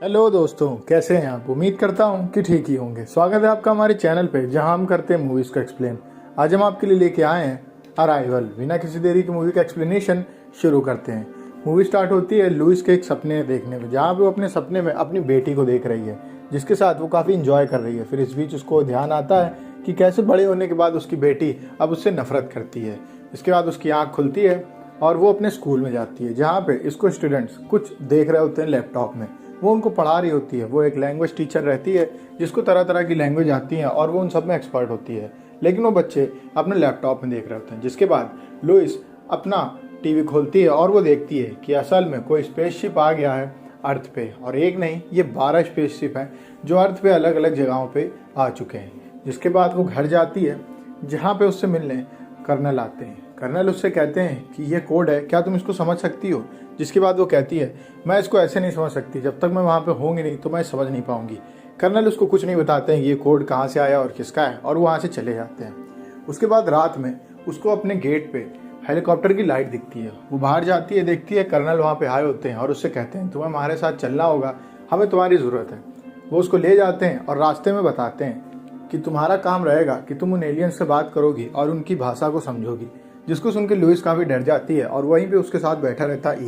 Hello दोस्तों, कैसे हैं आप। उम्मीद करता हूं कि ठीक ही होंगे। स्वागत है आपका हमारे चैनल पे जहां हम करते हैं मूवीज़ का एक्सप्लेन। आज हम आपके लिए लेके आए हैं अराइवल। बिना किसी देरी की मूवी का एक्सप्लेनेशन शुरू करते हैं। मूवी स्टार्ट होती है लुइस के एक सपने देखने में, जहाँ पे वो अपने सपने में अपनी बेटी को देख रही है, जिसके साथ वो काफ़ी इंजॉय कर रही है। फिर इस बीच उसको ध्यान आता है कि कैसे बड़े होने के बाद उसकी बेटी अब उससे नफरत करती है। इसके बाद उसकी आँख खुलती है और वो अपने स्कूल में जाती है, जहाँ पे इसको स्टूडेंट्स कुछ देख रहे होते हैं लैपटॉप में। वो उनको पढ़ा रही होती है। वो एक लैंग्वेज टीचर रहती है जिसको तरह तरह की लैंग्वेज आती हैं और वो उन सब में एक्सपर्ट होती है, लेकिन वो बच्चे अपने लैपटॉप में देख रहे होते हैं। जिसके बाद लुइस अपना टीवी खोलती है और वो देखती है कि असल में कोई स्पेसशिप आ गया है अर्थ पे, और एक नहीं ये 12 स्पेसशिप हैं जो अर्थ पे अलग अलग जगहों पे आ चुके हैं। जिसके बाद वो घर जाती है जहाँ पे उससे मिलने कर्नल आते हैं। कर्नल उससे कहते हैं कि ये कोड है, क्या तुम इसको समझ सकती हो। जिसके बाद वो कहती है मैं इसको ऐसे नहीं समझ सकती, जब तक मैं वहाँ पे होंगी नहीं तो मैं समझ नहीं पाऊंगी। कर्नल उसको कुछ नहीं बताते हैं ये कोड कहाँ से आया और किसका है, और वो वहाँ से चले जाते हैं। उसके बाद रात में उसको अपने गेट पे हेलीकॉप्टर की लाइट दिखती है। वो बाहर जाती है, देखती है कर्नल वहाँ पे आए होते हैं और उससे कहते हैं तुम्हें हमारे साथ चलना होगा, हमें तुम्हारी ज़रूरत है। वो उसको ले जाते हैं और रास्ते में बताते हैं कि तुम्हारा काम रहेगा कि तुम उन एलियंस से बात करोगी और उनकी भाषा को समझोगी। जिसको सुन के लुइस काफ़ी डर जाती है और वहीं पे उसके साथ बैठा रहता है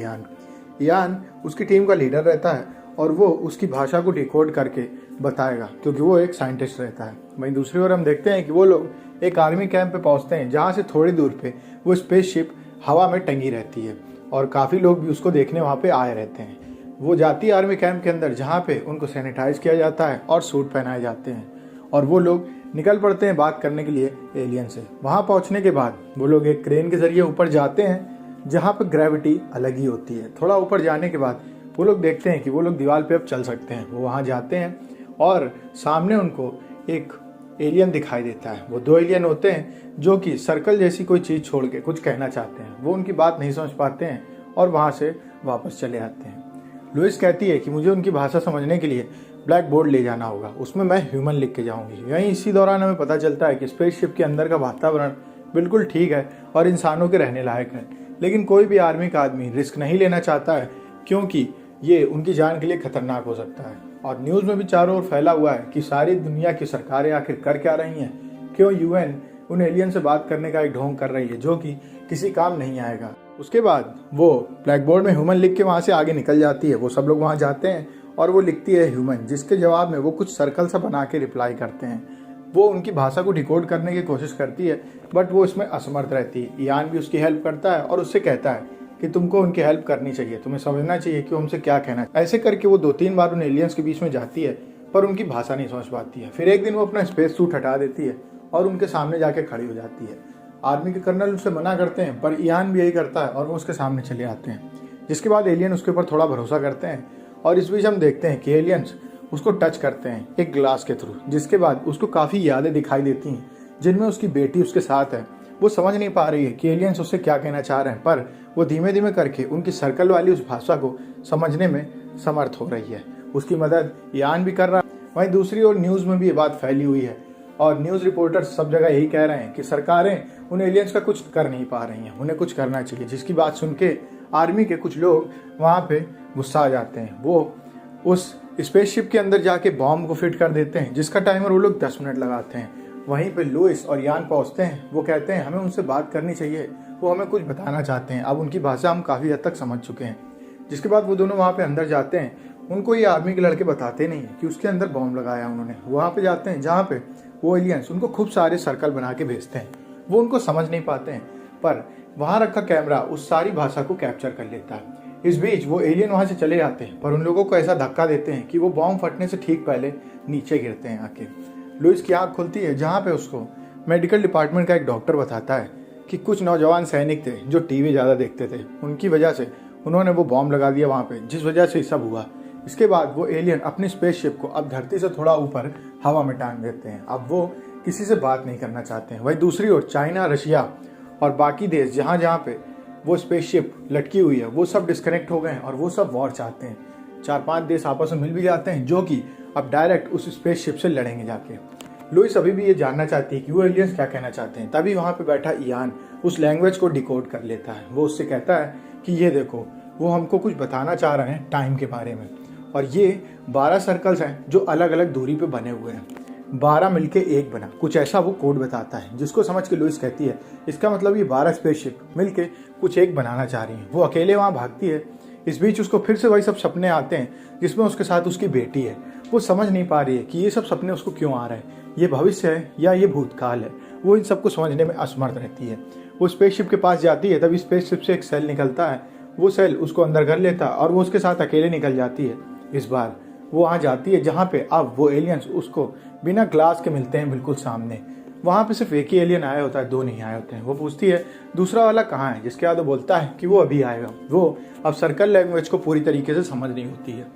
इयान उसकी टीम का लीडर रहता है और वो उसकी भाषा को डिकोड करके बताएगा, क्योंकि वो एक साइंटिस्ट रहता है। वहीं दूसरी ओर हम देखते हैं कि वो लोग एक आर्मी कैंप पे पहुंचते हैं, जहाँ से थोड़ी दूर पे वो स्पेसशिप हवा में टंगी रहती है और काफ़ी लोग भी उसको देखने वहाँ पे आए रहते हैं। वो जाती है आर्मी कैंप के अंदर, जहाँ पे उनको सैनिटाइज किया जाता है और सूट पहनाए जाते हैं, और वो लोग निकल पड़ते हैं बात करने के लिए एलियन से। वहाँ पहुँचने के बाद वो लोग एक क्रेन के जरिए ऊपर जाते हैं, जहाँ पर ग्रेविटी अलग ही होती है। थोड़ा ऊपर जाने के बाद वो लोग देखते हैं कि वो लोग दीवार पे अब चल सकते हैं। वो वहाँ जाते हैं और सामने उनको एक एलियन दिखाई देता है। वो 2 एलियन होते हैं जो कि सर्कल जैसी कोई चीज़ छोड़ के कुछ कहना चाहते हैं। वो उनकी बात नहीं समझ पाते हैं और वहाँ से वापस चले आते हैं। लुइस कहती है कि मुझे उनकी भाषा समझने के लिए ब्लैक बोर्ड ले जाना होगा, उसमें मैं ह्यूमन लिख के जाऊंगी। यहीं इसी दौरान हमें पता चलता है कि स्पेसशिप के अंदर का वातावरण बिल्कुल ठीक है और इंसानों के रहने लायक है, लेकिन कोई भी आर्मी का आदमी रिस्क नहीं लेना चाहता है, क्योंकि ये उनकी जान के लिए खतरनाक हो सकता है। और न्यूज़ में भी चारों ओर फैला हुआ है कि सारी दुनिया की सरकारें आखिर कर क्या रही हैं, क्यों यूएन उन एलियन से बात करने का एक ढोंग कर रही है जो कि किसी काम नहीं आएगा। उसके बाद वो ब्लैक बोर्ड में ह्यूमन लिख के वहाँ से आगे निकल जाती है। वो सब लोग वहाँ जाते हैं और वो लिखती है ह्यूमन, जिसके जवाब में वो कुछ सर्कल सा बना के रिप्लाई करते हैं। वो उनकी भाषा को डिकोड करने की कोशिश करती है, बट वो इसमें असमर्थ रहती है। इयान भी उसकी हेल्प करता है और उससे कहता है कि तुमको उनकी हेल्प करनी चाहिए, तुम्हें समझना चाहिए कि वो हमसे क्या कहना है। ऐसे करके वो 2-3 बार उन एलियंस के बीच में जाती है, पर उनकी भाषा नहीं समझ पाती है। फिर एक दिन वो अपना स्पेस सूट हटा देती है और उनके सामने जाके खड़ी हो जाती है। आर्मी के कर्नल उससे मना करते हैं, पर इयान भी यही करता है और वो उसके सामने चले आते हैं। जिसके बाद एलियन उसके ऊपर थोड़ा भरोसा करते हैं और इस बीच हम देखते हैं कि एलियंस उसको टच करते हैं एक ग्लास के थ्रू। जिसके बाद उसको काफ़ी यादें दिखाई देती हैं, जिनमें उसकी बेटी उसके साथ है। वो समझ नहीं पा रही है कि एलियंस उससे क्या कहना चाह रहे हैं, पर वो धीमे धीमे करके उनकी सर्कल वाली उस भाषा को समझने में समर्थ हो रही है। उसकी मदद इयान भी कर रहा है। वहीं दूसरी ओर न्यूज़ में भी ये बात फैली हुई है और न्यूज़ रिपोर्टर्स सब जगह यही कह रहे हैं कि सरकारें उन एलियंस का कुछ कर नहीं पा रही हैं, उन्हें कुछ करना चाहिए। जिसकी बात सुन के आर्मी के कुछ लोग वहाँ पे गुस्सा आ जाते हैं। वो उस स्पेसशिप के अंदर जाके बॉम्ब को फिट कर देते हैं, जिसका टाइमर वो लोग 10 मिनट लगाते हैं। वहीं पे लुइस और यान पहुँचते हैं। वो कहते हैं हमें उनसे बात करनी चाहिए, वो हमें कुछ बताना चाहते हैं। अब उनकी भाषा हम काफ़ी हद तक समझ चुके हैं। जिसके बाद वो दोनों वहाँ पे अंदर जाते हैं। उनको ये आर्मी के लड़के बताते नहीं है कि उसके अंदर बॉम्ब लगाया उन्होंने। वहाँ पे जाते हैं जहाँ पे वो एलियंस उनको खूब सारे सर्कल बना के भेजते हैं। वो उनको समझ नहीं पाते हैं, पर वहाँ रखा कैमरा उस सारी भाषा को कैप्चर कर लेता है। इस बीच वो एलियन वहाँ से चले जाते हैं, पर उन लोगों को ऐसा धक्का देते हैं कि वो बॉम्ब फटने से ठीक पहले नीचे गिरते हैं आके। लुइस की आँख खुलती है, जहाँ पे उसको मेडिकल डिपार्टमेंट का एक डॉक्टर बताता है कि कुछ नौजवान सैनिक थे जो टीवी ज़्यादा देखते थे, उनकी वजह से उन्होंने वो बॉम्ब लगा दिया वहाँ पे, जिस वजह से सब हुआ। इसके बाद वो एलियन अपनी स्पेसशिप को अब धरती से थोड़ा ऊपर हवा में टांग देते हैं। अब वो किसी से बात नहीं करना चाहते हैं। वहीं दूसरी ओर चाइना, रशिया और बाकी देश जहाँ जहाँ पे वो स्पेसशिप लटकी हुई है, वो सब डिस्कनेक्ट हो गए हैं और वो सब वॉर चाहते हैं। 4-5 देश आपस में मिल भी जाते हैं, जो कि अब डायरेक्ट उस स्पेसशिप से लड़ेंगे जाके। लुइस अभी भी ये जानना चाहती है कि वो एलियंस क्या कहना चाहते हैं। तभी वहाँ पे बैठा इयान उस लैंग्वेज को डिकोड कर लेता है। वो उससे कहता है कि ये देखो, वो हमको कुछ बताना चाह रहे हैं टाइम के बारे में। और ये 12 सर्कल्स हैं जो अलग अलग दूरी पे बने हुए हैं। 12 मिलके एक बना, कुछ ऐसा वो कोड बताता है, जिसको समझ के लुईस कहती है इसका मतलब ये 12 स्पेसशिप मिलके कुछ एक बनाना चाह रही हैं। वो अकेले वहाँ भागती है। इस बीच उसको फिर से वही सब सपने आते हैं जिसमें उसके साथ उसकी बेटी है। वो समझ नहीं पा रही है कि ये सब सपने उसको क्यों आ रहे हैं, ये भविष्य है या ये भूतकाल है। वो इन सबको समझने में असमर्थ रहती है। वो स्पेसशिप के पास जाती है, तभी स्पेसशिप से एक सेल निकलता है। वो सेल उसको अंदर कर लेता है और वो उसके साथ अकेले निकल जाती है। इस बार वो वहाँ जाती है जहाँ पे अब वो एलियंस उसको बिना ग्लास के मिलते हैं बिल्कुल सामने। वहाँ पे सिर्फ एक ही एलियन आया होता है, 2 नहीं आए होते हैं। वो पूछती है दूसरा वाला कहाँ है, जिसके बाद वो बोलता है कि वो अभी आएगा। वो अब सर्कल लैंग्वेज को पूरी तरीके से समझ नहीं होती है।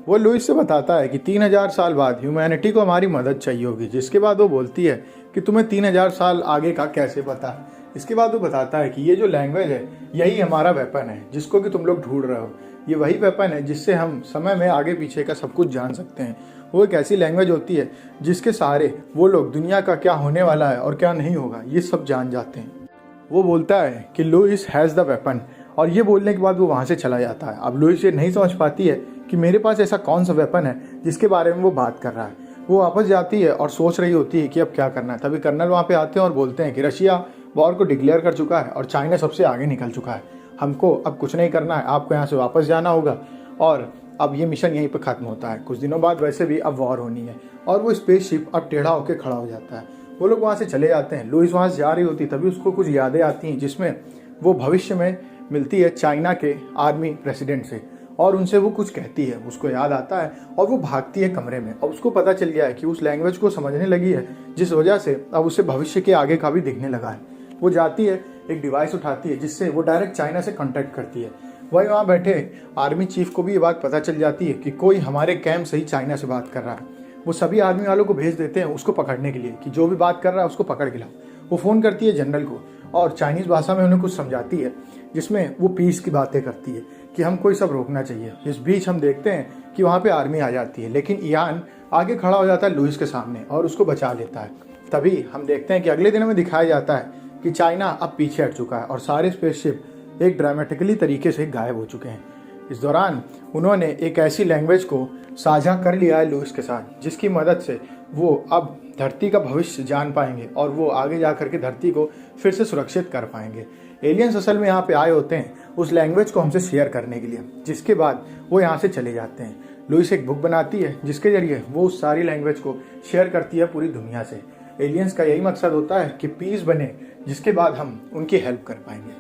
वो लुईस से बताता है कि 3000 साल बाद ह्यूमैनिटी को हमारी मदद चाहिए होगी, जिसके बाद वो बोलती है कि तुम्हें 3000 साल आगे का कैसे पता है। इसके बाद वो बताता है कि ये जो लैंग्वेज है यही हमारा वेपन है जिसको कि तुम लोग ढूंढ रहे हो। ये वही वेपन है जिससे हम समय में आगे पीछे का सब कुछ जान सकते हैं। वो एक ऐसी लैंग्वेज होती है जिसके सहारे वो लोग दुनिया का क्या होने वाला है और क्या नहीं होगा ये सब जान जाते हैं। वो बोलता है कि लुईस हैज़ द वेपन, और ये बोलने के बाद वो वहाँ से चला जाता है। अब लुईस ये नहीं समझ पाती है कि मेरे पास ऐसा कौन सा वेपन है जिसके बारे में वो बात कर रहा है। वो वापस जाती है और सोच रही होती है कि अब क्या करना है। तभी कर्नल वहाँ पे आते हैं और बोलते हैं कि रशिया वॉर को डिक्लेयर कर चुका है और चाइना सबसे आगे निकल चुका है। हमको अब कुछ नहीं करना है, आपको यहाँ से वापस जाना होगा और अब ये मिशन यहीं पे ख़त्म होता है। कुछ दिनों बाद वैसे भी अब वॉर होनी है। और वो स्पेसशिप अब टेढ़ा होकर खड़ा हो जाता है। वो लोग वहाँ से चले जाते हैं। लुईस वहाँ से जा रही होती, तभी उसको कुछ यादें आती हैं जिसमें वो भविष्य में मिलती है चाइना के आर्मी प्रेसिडेंट से और उनसे वो कुछ कहती है। उसको याद आता है और वो भागती है कमरे में। और उसको पता चल गया है कि उस लैंग्वेज को समझने लगी है, जिस वजह से अब उसे भविष्य के आगे का भी दिखने लगा है। वो जाती है, एक डिवाइस उठाती है जिससे वो डायरेक्ट चाइना से कांटेक्ट करती है। वही वहाँ बैठे आर्मी चीफ को भी ये बात पता चल जाती है कि कोई हमारे कैंप से ही चाइना से बात कर रहा है। वो सभी आर्मी वालों को भेज देते हैं उसको पकड़ने के लिए कि जो भी बात कर रहा है उसको पकड़ के लाओ। वो फ़ोन करती है जनरल को और चाइनीज़ भाषा में उन्हें कुछ समझाती है, जिसमें वो पीस की बातें करती है कि हमको ये सब रोकना चाहिए। इस बीच हम देखते हैं कि वहाँ पे आर्मी आ जाती है, लेकिन इयान आगे खड़ा हो जाता है लुईस के सामने और उसको बचा लेता है। तभी हम देखते हैं कि अगले दिन में दिखाया जाता है कि चाइना अब पीछे हट चुका है और सारे स्पेसशिप एक ड्रामेटिकली तरीके से गायब हो चुके हैं। इस दौरान उन्होंने एक ऐसी लैंग्वेज को साझा कर लिया है लुईस के साथ, जिसकी मदद से वो अब धरती का भविष्य जान पाएंगे और वो आगे जा करके धरती को फिर से सुरक्षित कर पाएंगे। एलियंस असल में यहाँ पे आए होते हैं उस लैंग्वेज को हमसे शेयर करने के लिए, जिसके बाद वो यहाँ से चले जाते हैं। लुईस एक बुक बनाती है जिसके जरिए वो उस सारी लैंग्वेज को शेयर करती है पूरी दुनिया से। एलियंस का यही मकसद होता है कि पीस बने, जिसके बाद हम उनकी हेल्प कर पाएंगे।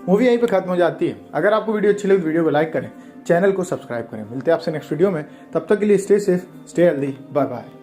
मूवी यहीं पे खत्म हो जाती है। अगर आपको वीडियो अच्छी लगी तो वीडियो को लाइक करें, चैनल को सब्सक्राइब करें। मिलते हैं आपसे नेक्स्ट वीडियो में, तब तक के लिए stay safe, stay healthy, bye bye.